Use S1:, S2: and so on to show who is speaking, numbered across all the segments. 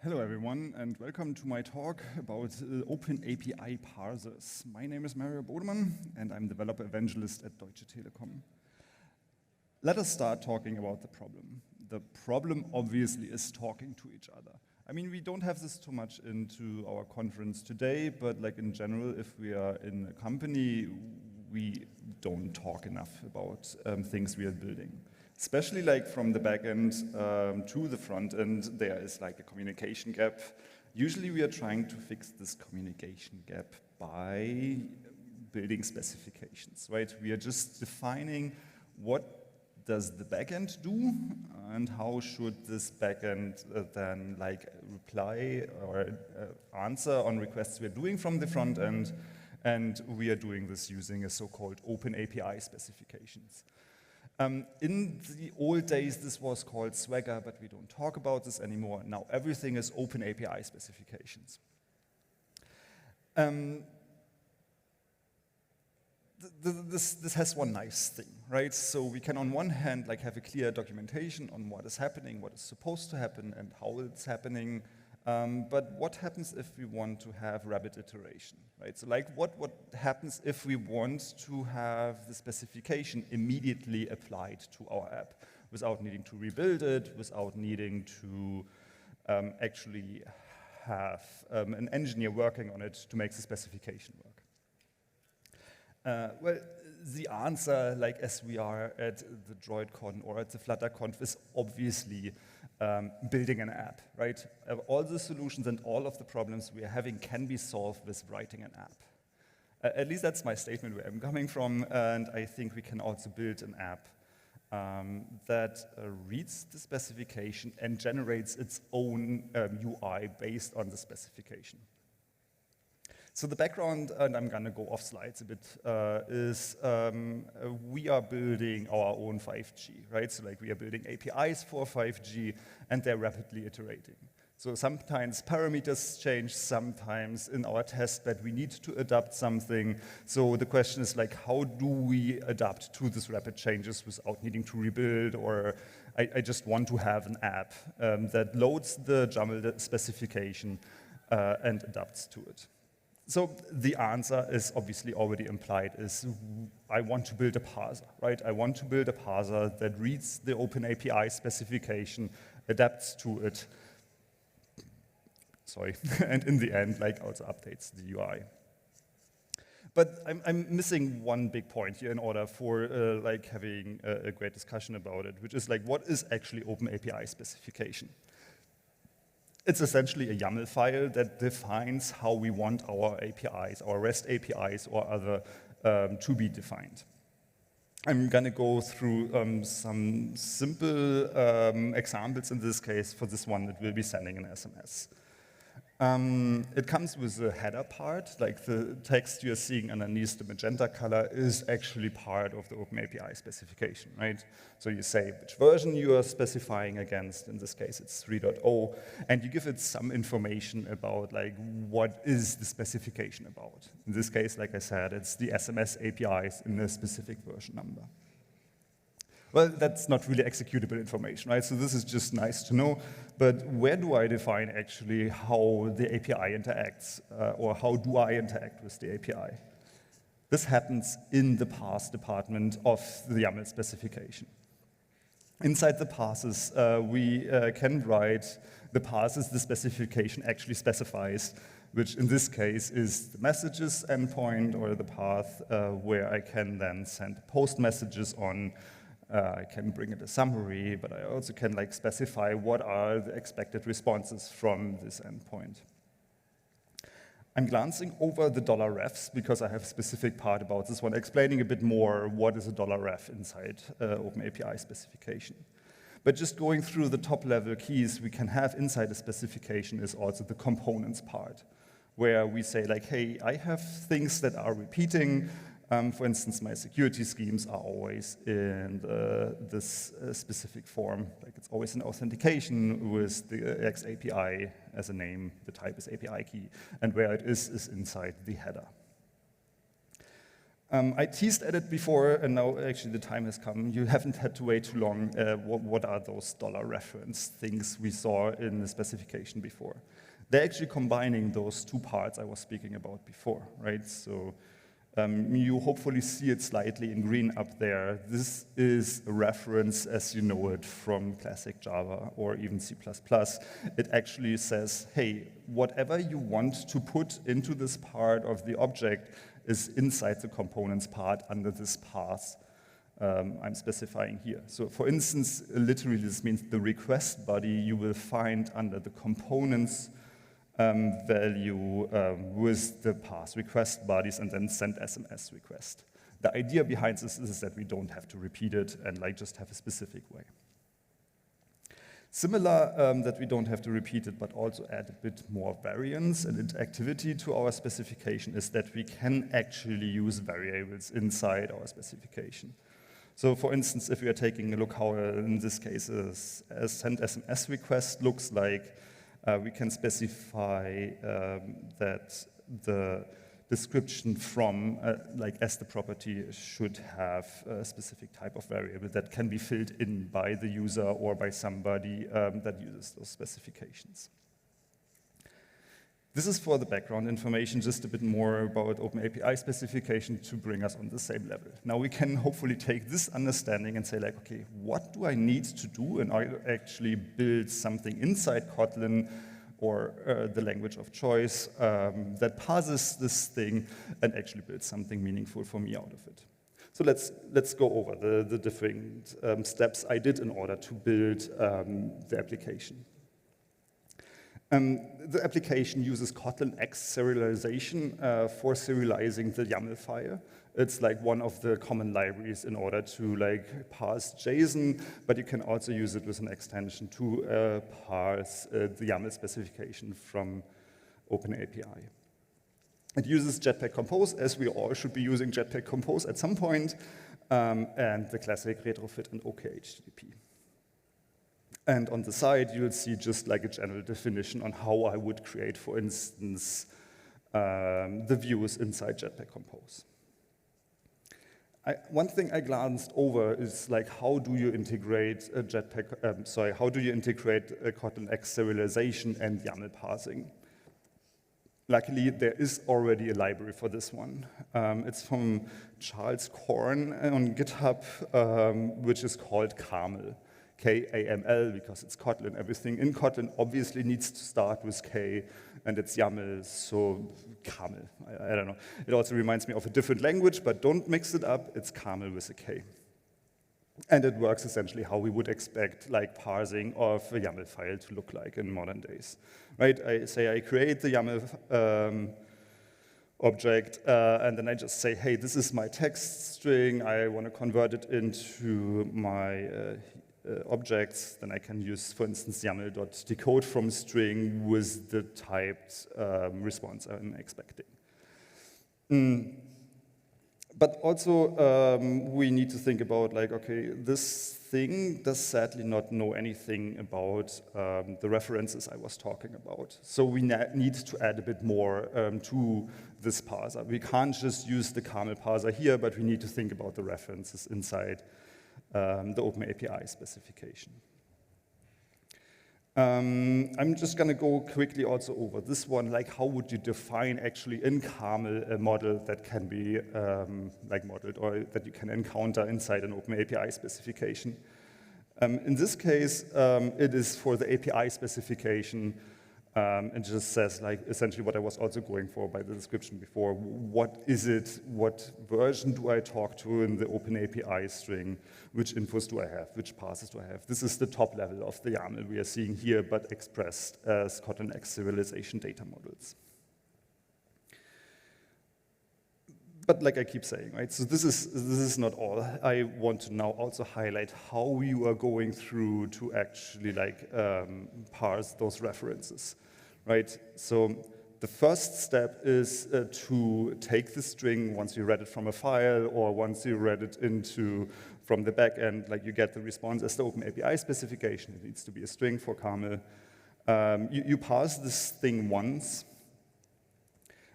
S1: Hello everyone, and welcome to my talk about Open API parsers. My name is Mario Bodemann, and I'm developer evangelist at Deutsche Telekom. Let us start talking about the problem. The problem obviously is talking to each other. I mean, we don't have this too much into our conference today, but like in general, if we are in a company, we don't talk enough about things we are building. Especially like from the back end to the front end, there is like a communication gap. Usually we are trying to fix this communication gap by building specifications, right? We are just defining what does the backend do and how should this backend then like reply or answer on requests we're doing from the front end, and we are doing this using a so-called Open API specifications. In the old days, this was called Swagger, but we don't talk about this anymore. Now everything is Open API specifications. This has one nice thing, right? So we can on one hand like have a clear documentation on what is happening, what is supposed to happen, and how it's happening. But what happens if we want to have rapid iteration, right? So like what happens if we want to have the specification immediately applied to our app without needing to rebuild it, without needing to actually have an engineer working on it to make the specification work? Well, the answer, like as we are at the DroidCon or at the FlutterConf, is obviously building an app, right? All the solutions and all of the problems we are having can be solved with writing an app. At least that's my statement where I'm coming from, and I think we can also build an app that reads the specification and generates its own UI based on the specification. So the background, and I'm going to go off slides a bit, is we are building our own 5G, right? So like we are building APIs for 5G, and they're rapidly iterating. So sometimes parameters change, sometimes in our test bed we need to adapt something. So the question is like, how do we adapt to these rapid changes without needing to rebuild? Or I just want to have an app that loads the YAML specification and adapts to it. So the answer is obviously already implied is I want to build a parser, right? I want to build a parser that reads the Open API specification, adapts to it, and in the end, like also updates the UI. But I'm missing one big point here in order for like having a great discussion about it, which is like, what is actually Open API specification? It's essentially a YAML file that defines how we want our APIs, our REST APIs or other to be defined. I'm going to go through some simple examples in this case. For this one, it will be sending an SMS. It comes with a header part, like the text you're seeing underneath the magenta color is actually part of the Open API specification, right? So you say which version you are specifying against, in this case it's 3.0, and you give it some information about like what is the specification about. In this case, like I said, it's the SMS APIs in a specific version number. Well, that's not really executable information, right? So this is just nice to know. But where do I define actually how the API interacts, or how do I interact with the API? This happens in the parse department of the YAML specification. Inside the parses, we can write the parses the specification actually specifies, which in this case is the messages endpoint or the path where I can then send post messages on. I can bring it a summary, but I also can like specify what are the expected responses from this endpoint. I'm glancing over the $refs because I have a specific part about this one, explaining a bit more what is a $ref inside OpenAPI specification. But just going through the top level keys we can have inside the specification is also the components part, where we say like, hey, I have things that are repeating. For instance, my security schemes are always in this specific form. Like it's always an authentication with the X API as a name. The type is API key. And where it is inside the header. I teased at it before, and now actually the time has come. You haven't had to wait too long. What are those dollar reference things we saw in the specification before? They're actually combining those two parts I was speaking about before, right? So you hopefully see it slightly in green up there. This is a reference as you know it from classic Java or even C++. It actually says, hey, whatever you want to put into this part of the object is inside the components part under this path I'm specifying here. So for instance, literally this means the request body you will find under the components value with the path request bodies and then send SMS request. The idea behind this is that we don't have to repeat it and like just have a specific way. Similar that we don't have to repeat it, but also add a bit more variance and interactivity to our specification is that we can actually use variables inside our specification. So for instance, if we are taking a look how in this case a send SMS request looks like, we can specify that the description from, like as the property should have a specific type of variable that can be filled in by the user or by somebody that uses those specifications. This is for the background information, just a bit more about OpenAPI specification to bring us on the same level. Now we can hopefully take this understanding and say like, okay, what do I need to do in order to actually build something inside Kotlin or the language of choice that parses this thing and actually builds something meaningful for me out of it. So let's go over the different steps I did in order to build the application. The application uses Kotlin X serialization for serializing the YAML file. It's like one of the common libraries in order to like parse JSON, but you can also use it with an extension to parse the YAML specification from OpenAPI. It uses Jetpack Compose, as we all should be using Jetpack Compose at some point, and the classic retrofit and OKHTTP. And on the side, you'll see just like a general definition on how I would create, for instance, the views inside Jetpack Compose. One thing I glanced over is like, how do you integrate a how do you integrate a Kotlin X serialization and YAML parsing? Luckily, there is already a library for this one. It's from Charles Korn on GitHub, which is called Camel. K-A-M-L, because it's Kotlin. Everything in Kotlin obviously needs to start with K, and it's YAML, so Camel. I don't know. It also reminds me of a different language, but don't mix it up. It's Camel with a K. And it works essentially how we would expect like parsing of a YAML file to look like in modern days. Right? I create the YAML object, and then I just say, hey, this is my text string. I want to convert it into my objects, then I can use, for instance, YAML.decode from string with the typed response I'm expecting. But also, we need to think about, like, okay, this thing does sadly not know anything about the references I was talking about. So we need to add a bit more to this parser. We can't just use the Camel parser here, but we need to think about the references inside the OpenAPI specification. I'm just going to go quickly also over this one, like how would you define actually in Camel a model that can be like modeled or that you can encounter inside an OpenAPI specification. In this case, it is for the API specification. It just says like essentially what I was also going for by the description before. What is it? What version do I talk to in the OpenAPI string? Which infos do I have? Which parsers do I have? This is the top level of the YAML we are seeing here, but expressed as Kotlin X serialization data models. But like I keep saying, right? So this is not all. I want to now also highlight how you are going through to actually like parse those references, right? So the first step is to take the string once you read it from a file or once you read it from the back end, like you get the response as the OpenAPI specification. It needs to be a string for Camel. You parse this thing once.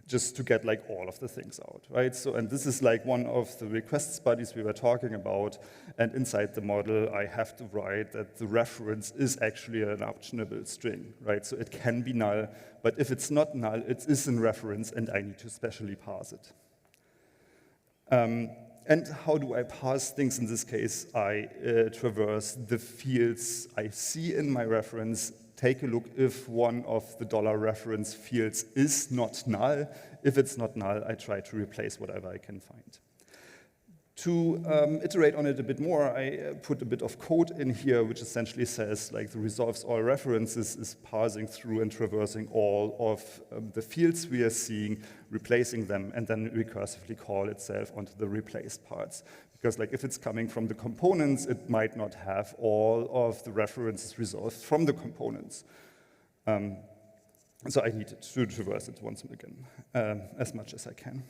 S1: just to get like all of the things out, right? So, and this is like one of the requests bodies we were talking about, and inside the model, I have to write that the reference is actually an optionable string, right? So it can be null, but if it's not null, it is in reference, and I need to specially parse it. And how do I parse things in this case? I traverse the fields I see in my reference, take a look if one of the $reference fields is not null. If it's not null, I try to replace whatever I can find. To iterate on it a bit more, I put a bit of code in here, which essentially says like the resolves all references is parsing through and traversing all of the fields we are seeing, replacing them, and then recursively call itself onto the replaced parts. Because like if it's coming from the components, it might not have all of the references resolved from the components. So I need to traverse it once again, as much as I can.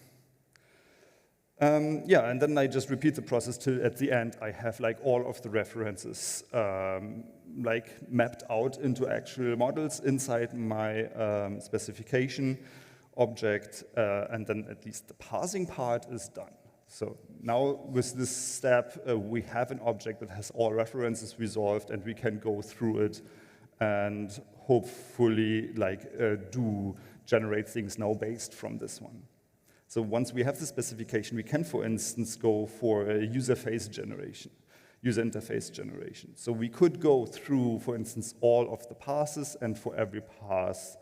S1: Yeah, and then I just repeat the process till at the end I have like all of the references like mapped out into actual models inside my specification object, and then at least the parsing part is done. So now with this step, we have an object that has all references resolved, and we can go through it and hopefully like generate things now based from this one. So once we have the specification, we can, for instance, go for a user interface generation. So we could go through, for instance, all of the passes, and for every pass,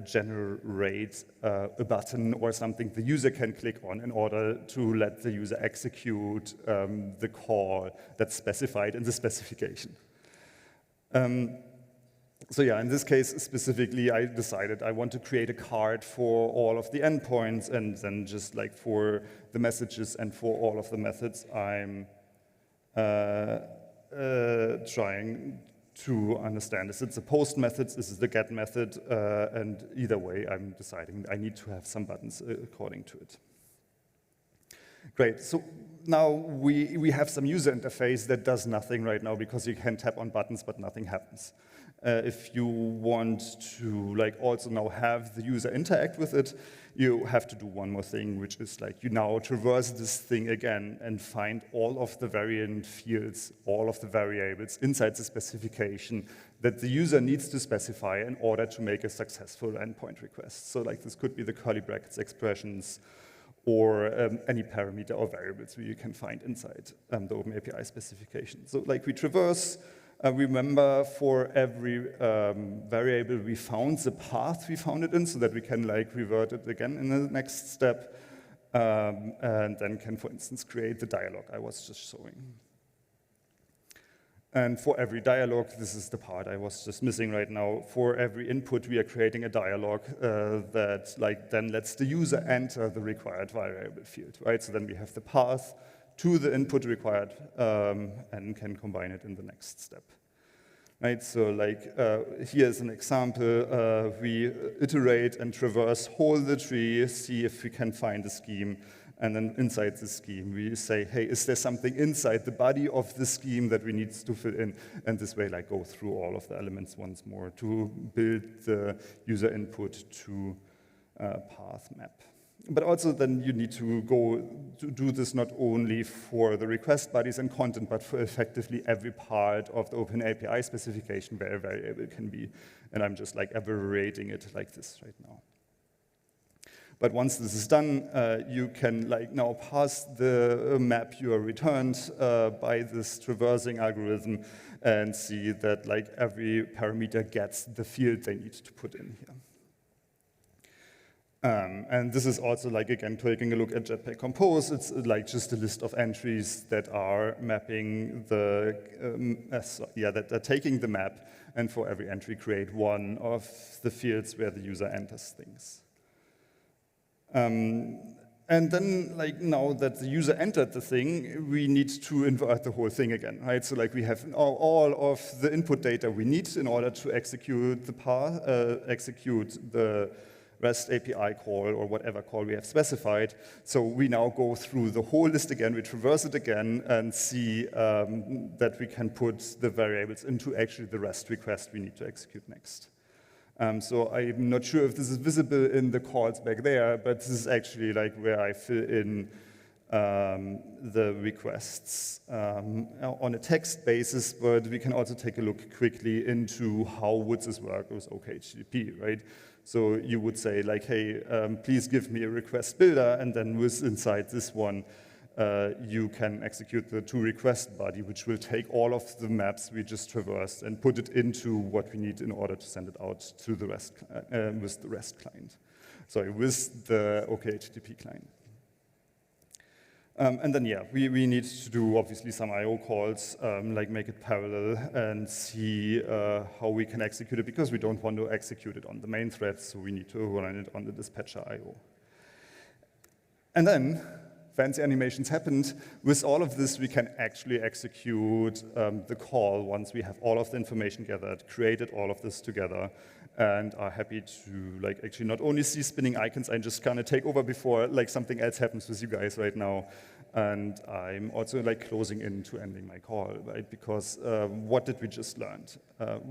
S1: generate a button or something the user can click on in order to let the user execute the call that's specified in the specification. So yeah, in this case specifically, I decided I want to create a card for all of the endpoints, and then just like for the messages and for all of the methods, I'm trying to understand, is it the post methods, is it the get method, and either way, I'm deciding I need to have some buttons according to it. Great, so now we have some user interface that does nothing right now because you can tap on buttons, but nothing happens. If you want to like also now have the user interact with it, you have to do one more thing, which is like you now traverse this thing again and find all of the variant fields, all of the variables inside the specification that the user needs to specify in order to make a successful endpoint request. So like this could be the curly brackets expressions, or any parameter or variables you can find inside the OpenAPI specification. So like we traverse, remember for every variable we found the path we found it in, so that we can like revert it again in the next step, and then can, for instance, create the dialog I was just showing. And for every dialog, this is the part I was just missing right now, for every input we are creating a dialog that like then lets the user enter the required variable field, right? So then we have the path to the input required and can combine it in the next step. Right, so like here's an example. We iterate and traverse whole the tree, see if we can find a scheme, and then inside the scheme we say, hey, is there something inside the body of the scheme that we need to fill in? And this way like go through all of the elements once more to build the user input to path map. But also then you need to go to do this not only for the request bodies and content, but for effectively every part of the OpenAPI specification where a variable can be. And I'm just like abbreviating it like this right now. But once this is done, you can like now pass the map you are returned by this traversing algorithm and see that like every parameter gets the field they need to put in here. And this is also like, again, taking a look at Jetpack Compose. It's like just a list of entries that are mapping the, that are taking the map, and for every entry create one of the fields where the user enters things. And then, like now that the user entered the thing, we need to invert the whole thing again, right? So like we have all of the input data we need in order to execute the REST API call or whatever call we have specified. So we now go through the whole list again, we traverse it again, and see that we can put the variables into actually the REST request we need to execute next. So I'm not sure if this is visible in the calls back there, but this is actually like where I fill in the requests on a text basis, but we can also take a look quickly into how would this work with OKHTTP, right? So you would say like, hey, please give me a request builder, and then inside this one, you can execute the toRequest body, which will take all of the maps we just traversed and put it into what we need in order to send it out to the REST with the REST client. Sorry, with the OKHTTP client. And then, yeah, we need to do, obviously, some I/O calls, like make it parallel and see how we can execute it, because we don't want to execute it on the main thread, so we need to run it on the dispatcher I/O. And then, fancy animations happened. With all of this, we can actually execute the call once we have all of the information gathered, created all of this together, and are happy to like actually not only see spinning icons. I'm just gonna take over before like something else happens with you guys right now. And I'm also like closing in to ending my call, right? Because what did we just learn?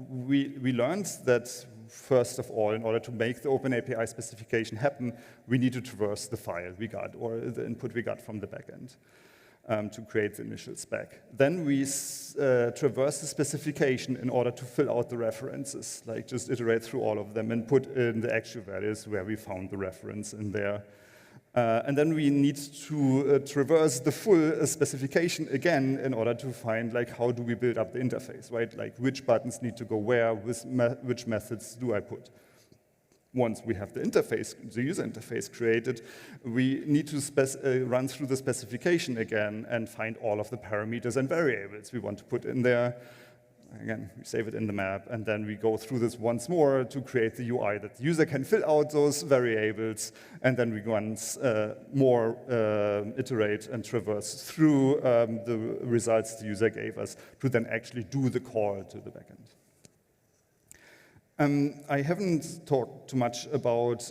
S1: We learned that, first of all, in order to make the OpenAPI specification happen, we need to traverse the file we got, or the input we got from the backend to create the initial spec. Then we traverse the specification in order to fill out the references, like just iterate through all of them and put in the actual values where we found the reference in there. And then we need to traverse the full specification again in order to find like how do we build up the interface, right? Like which buttons need to go where, which methods do I put. Once we have the interface, the user interface created, we need to run through the specification again and find all of the parameters and variables we want to put in there. Again, we save it in the map, and then we go through this once more to create the UI that the user can fill out those variables, and then we once more iterate and traverse through the results the user gave us to then actually do the call to the backend. I haven't talked too much about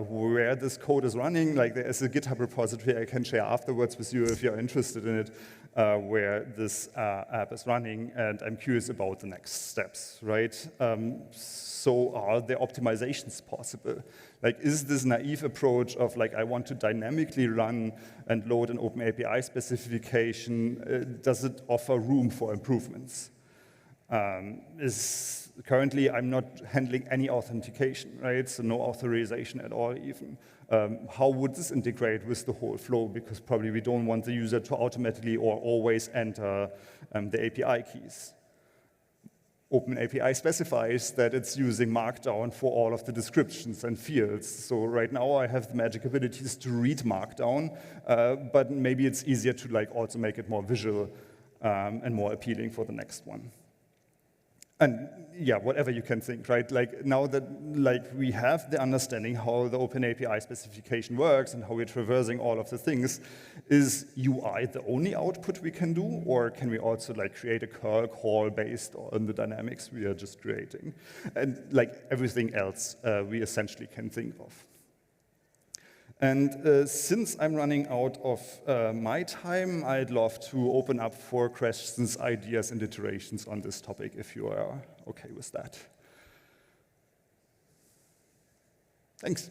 S1: where this code is running. Like there is a GitHub repository I can share afterwards with you if you're interested in it, where this app is running, and I'm curious about the next steps, right? So are there optimizations possible? Like, is this naive approach of like, I want to dynamically run and load an OpenAPI specification, does it offer room for improvements? Currently, I'm not handling any authentication, right? So no authorization at all even. How would this integrate with the whole flow? Because probably we don't want the user to automatically or always enter the API keys. OpenAPI specifies that it's using Markdown for all of the descriptions and fields. So right now I have the magic abilities to read Markdown, but maybe it's easier to like also make it more visual and more appealing for the next one. And yeah, whatever you can think, right? Like now that like we have the understanding how the OpenAPI specification works and how we're traversing all of the things, is UI the only output we can do, or can we also like create a curl call based on the dynamics we are just creating? And like everything else we essentially can think of. And since I'm running out of my time, I'd love to open up for questions, ideas, and iterations on this topic, if you are okay with that. Thanks.